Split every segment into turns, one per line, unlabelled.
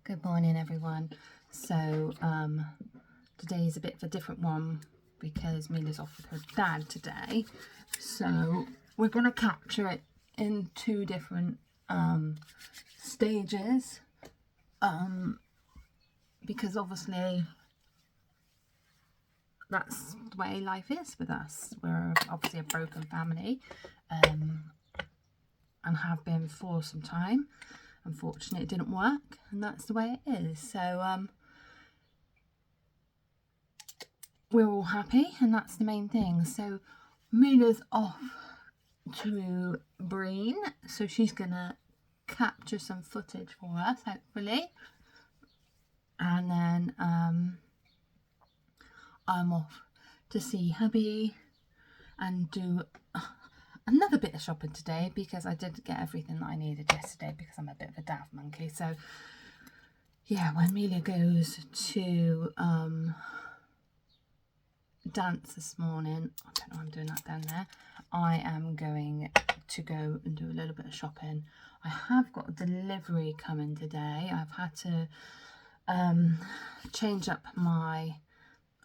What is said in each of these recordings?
Good morning, everyone. So today's a bit of a different one because Mila's off with her dad today. So we're going to capture it in two different stages because obviously that's the way life is with us. We're obviously a broken family and have been for some time. Unfortunately, it didn't work, and that's the way it is. So we're all happy, and that's the main thing. So Mila's off to Breen, so she's gonna capture some footage for us, hopefully. And then I'm off to see hubby and do another bit of shopping today because I did get everything that I needed yesterday because I'm a bit of a daft monkey. So yeah, when Mila goes to dance this morning, I don't know why I'm doing that down there, I am going to go and do a little bit of shopping. I have got a delivery coming today. I've had to change up my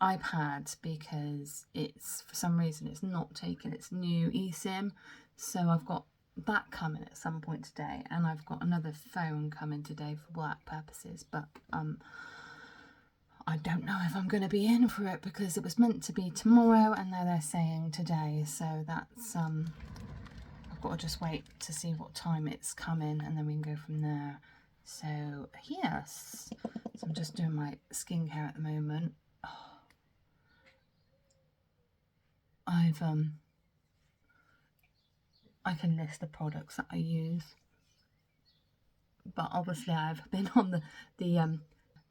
iPad because it's, for some reason, it's not taking its new eSIM. So I've got that coming at some point today, and I've got another phone coming today for work purposes, but I don't know if I'm going to be in for it because it was meant to be tomorrow and now they're saying today. So that's I've got to just wait to see what time it's coming and then we can go from there. So yes, so I'm just doing my skincare at the moment. I can list the products that I use, but obviously I've been on the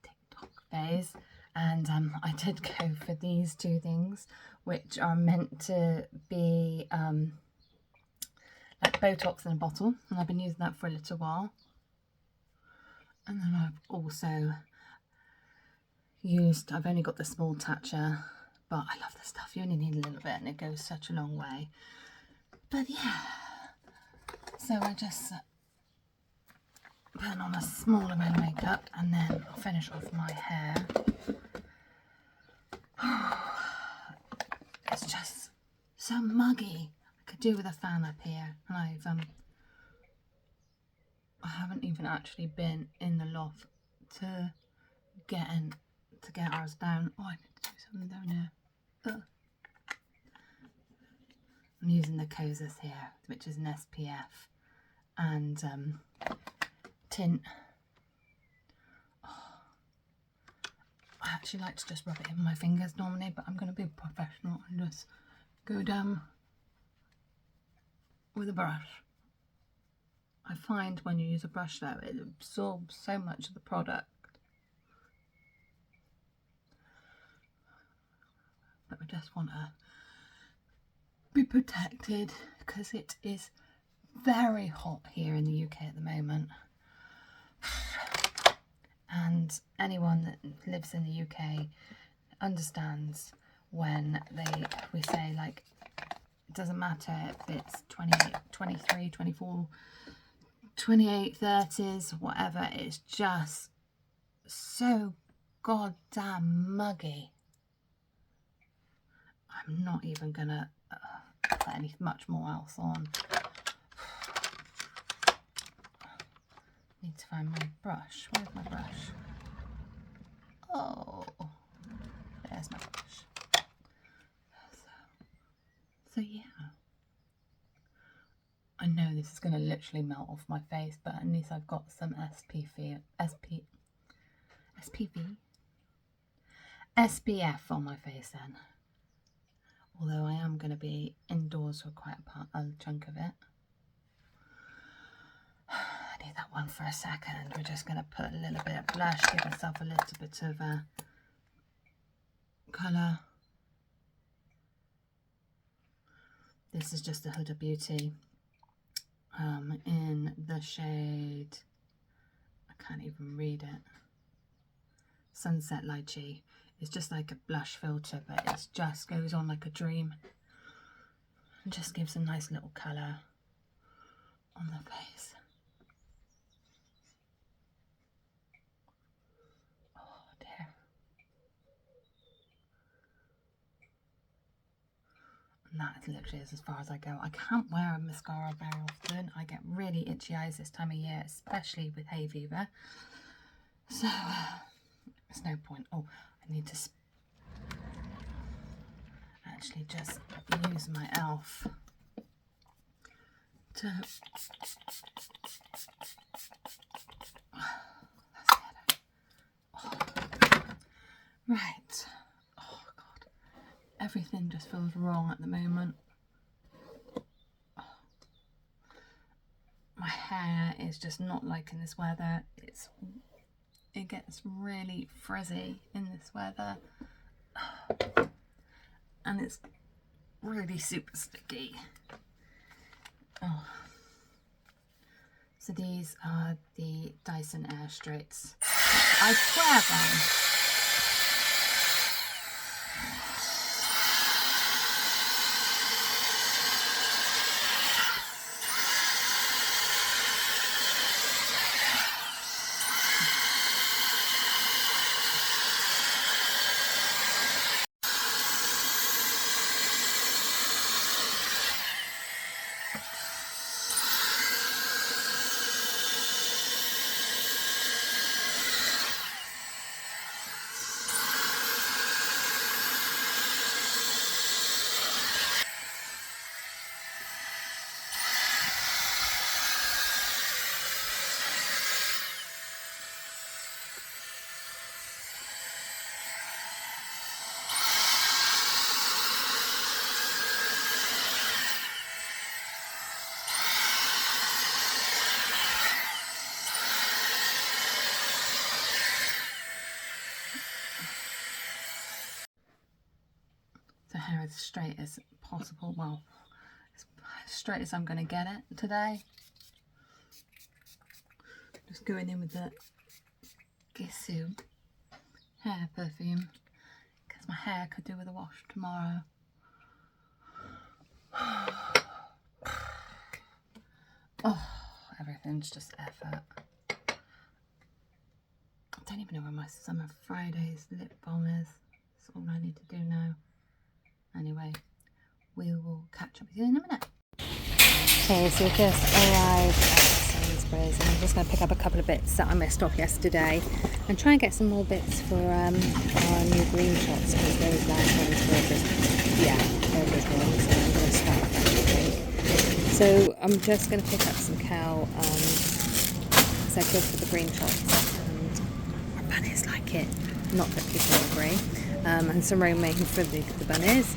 TikTok phase, and I did go for these two things, which are meant to be like Botox in a bottle, and I've been using that for a little while. And then I've also used, I've only got the small Tatcha, but I love this stuff. You only need a little bit and it goes such a long way. But yeah, so I just put on a small amount of makeup and then I'll finish off my hair. It's just so muggy. I could do with a fan up here, and I haven't even actually been in the loft to get ours down. Oh, I need to do something down here. Ugh. I'm using the Kosas here, which is an SPF and tint. Oh, I actually like to just rub it in my fingers normally, but I'm going to be professional and just go down with a brush. I find when you use a brush though, it absorbs so much of the product. But we just want to be protected because it is very hot here in the UK at the moment. And anyone that lives in the UK understands when we say, like, it doesn't matter if it's 28, 23, 24, 28, 30s, whatever, it's just so goddamn muggy. I'm not even gonna put much more else on. Need to find my brush. Where's my brush? Oh, there's my brush. So yeah. I know this is going to literally melt off my face, but at least I've got some SPF on my face then. Although I am going to be indoors for quite a chunk of it. I need that one for a second. We're just going to put a little bit of blush, give myself a little bit of colour. This is just the Huda Beauty in the shade, I can't even read it, Sunset Lychee. It's just like a blush filter, but it just goes on like a dream and just gives a nice little colour on the face. And that literally is as far as I go. I can't wear a mascara very often. I get really itchy eyes this time of year, especially with hay fever. So there's no point. Oh, I need to actually just use my e.l.f. to... Right. Oh God. Everything just feels wrong at the moment. My hair is just not liking this weather. It gets really frizzy in this weather. And it's really super sticky. Oh. So these are the Dyson Airstraights. I swear them. The hair as straight as possible. Well, as straight as I'm going to get it today. Just going in with the Gisou hair perfume because my hair could do with a wash tomorrow. Oh, everything's just effort. I don't even know where my Summer Fridays lip balm is. That's all I need to do now. Anyway, we will catch up with you in a minute. Okay, so we've just arrived at Sainsbury's and I'm just going to pick up a couple of bits that I missed off yesterday and try and get some more bits for our new green shots because those last ones were just, yeah, they're good ones, so I'm going to start that, I think. So I'm just going to pick up some cow circles for the green shots and our bunnies like it, not that people agree, and some romaine for the bunnies.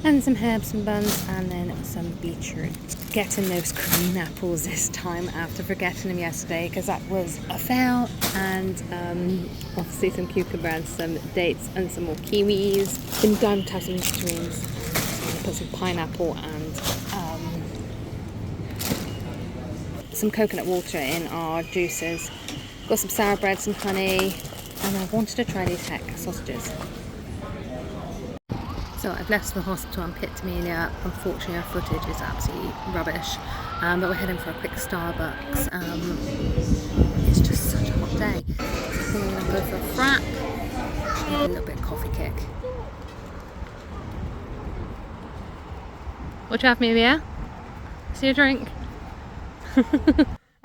And some herbs and buns, and then some beetroot. Getting those green apples this time after forgetting them yesterday because that was a fail. And obviously some cucumber and some dates and some more kiwis. Been done cutting nectarines. So put some pineapple and some coconut water in our juices. Got some sour bread, some honey, and I wanted to try these heck sausages. So I've left the hospital on Pitt Amelia. Unfortunately our footage is absolutely rubbish, but we're heading for a quick Starbucks. It's just such a hot day. So I think we're going to go for a frap, get a little bit of coffee kick. What do you have, Amelia? See a drink?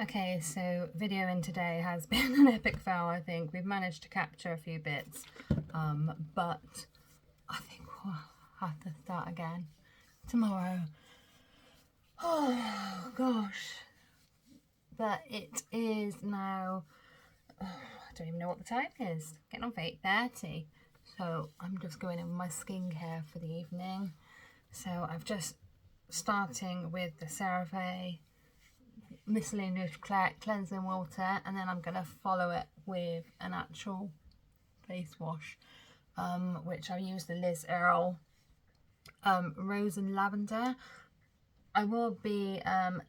Okay, so video in today has been an epic fail, I think. We've managed to capture a few bits, but I think we'll have to start again tomorrow. Oh gosh. But it is now, I don't even know what the time is. Getting on for 8:30. So I'm just going in with my skincare for the evening. So I've just starting with the CeraVe miscellaneous cleansing water, and then I'm going to follow it with an actual face wash. Which I use the Liz Earle Rose and Lavender. I will be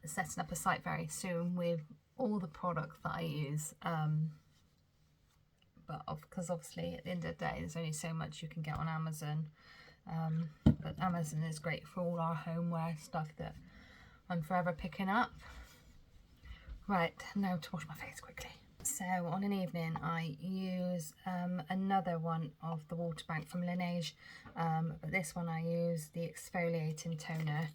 setting up a site very soon with all the products that I use, but because obviously at the end of the day there's only so much you can get on Amazon, but Amazon is great for all our homeware stuff that I'm forever picking up. Right, now to wash my face quickly. So on an evening I use another one of the Waterbank from Laneige, but this one I use the exfoliating toner.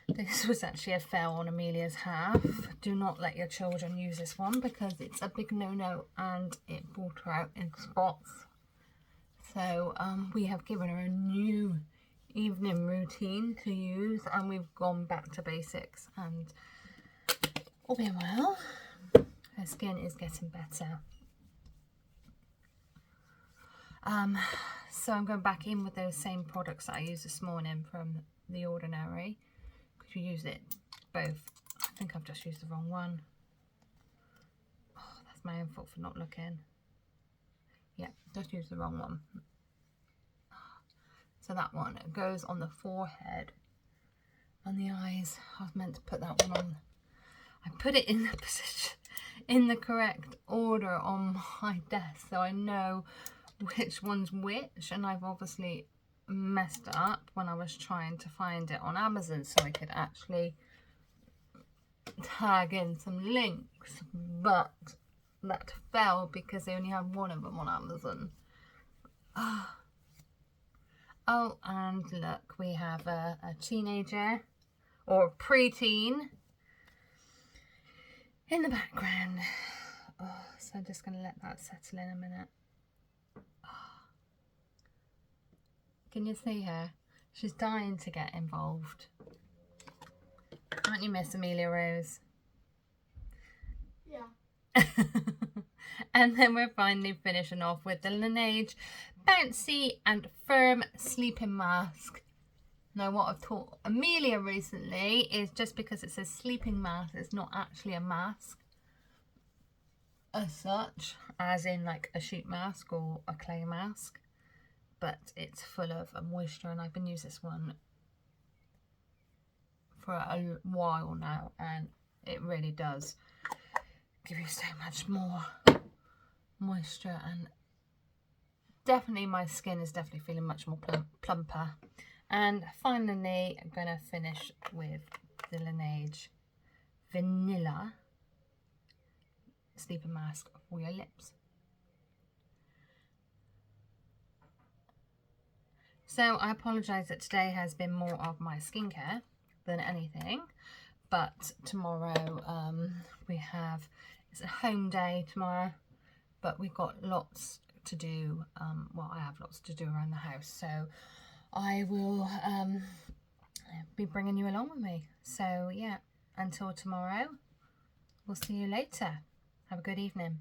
This was actually a fail on Amelia's half. Do not let your children use this one because it's a big no-no and it brought her out in spots. So we have given her a new evening routine to use, and we've gone back to basics, and all being well, her skin is getting better. So I'm going back in with those same products that I used this morning from The Ordinary, because we used it both. I think I've just used the wrong one. Oh, that's my own fault for not looking. Yeah, just used the wrong one. So that one goes on the forehead and the eyes. I was meant to put that one on. I put it in the position, in the correct order on my desk, so I know which one's which, and I've obviously messed up when I was trying to find it on Amazon so I could actually tag in some links, but that fell because they only had one of them on Amazon. Oh, and look, we have a teenager or a preteen in the background. Oh, so I'm just going to let that settle in a minute. Oh. Can you see her? She's dying to get involved. Aren't you, Miss Amelia Rose?
Yeah.
And then we're finally finishing off with the Laneige Bouncy and Firm Sleeping Mask. Now, what I've taught Amelia recently is just because it says sleeping mask, it's not actually a mask as such, as in like a sheet mask or a clay mask, but it's full of moisture, and I've been using this one for a while now, and it really does give you so much more moisture, and definitely my skin is definitely feeling much more plumper. And finally, I'm going to finish with the Laneige Vanilla Sleeping Mask for your lips. So I apologise that today has been more of my skincare than anything, but tomorrow we have, it's a home day tomorrow, but we've got lots to do. Well, I have lots to do around the house, so I will be bringing you along with me. So yeah, until tomorrow, we'll see you later. Have a good evening.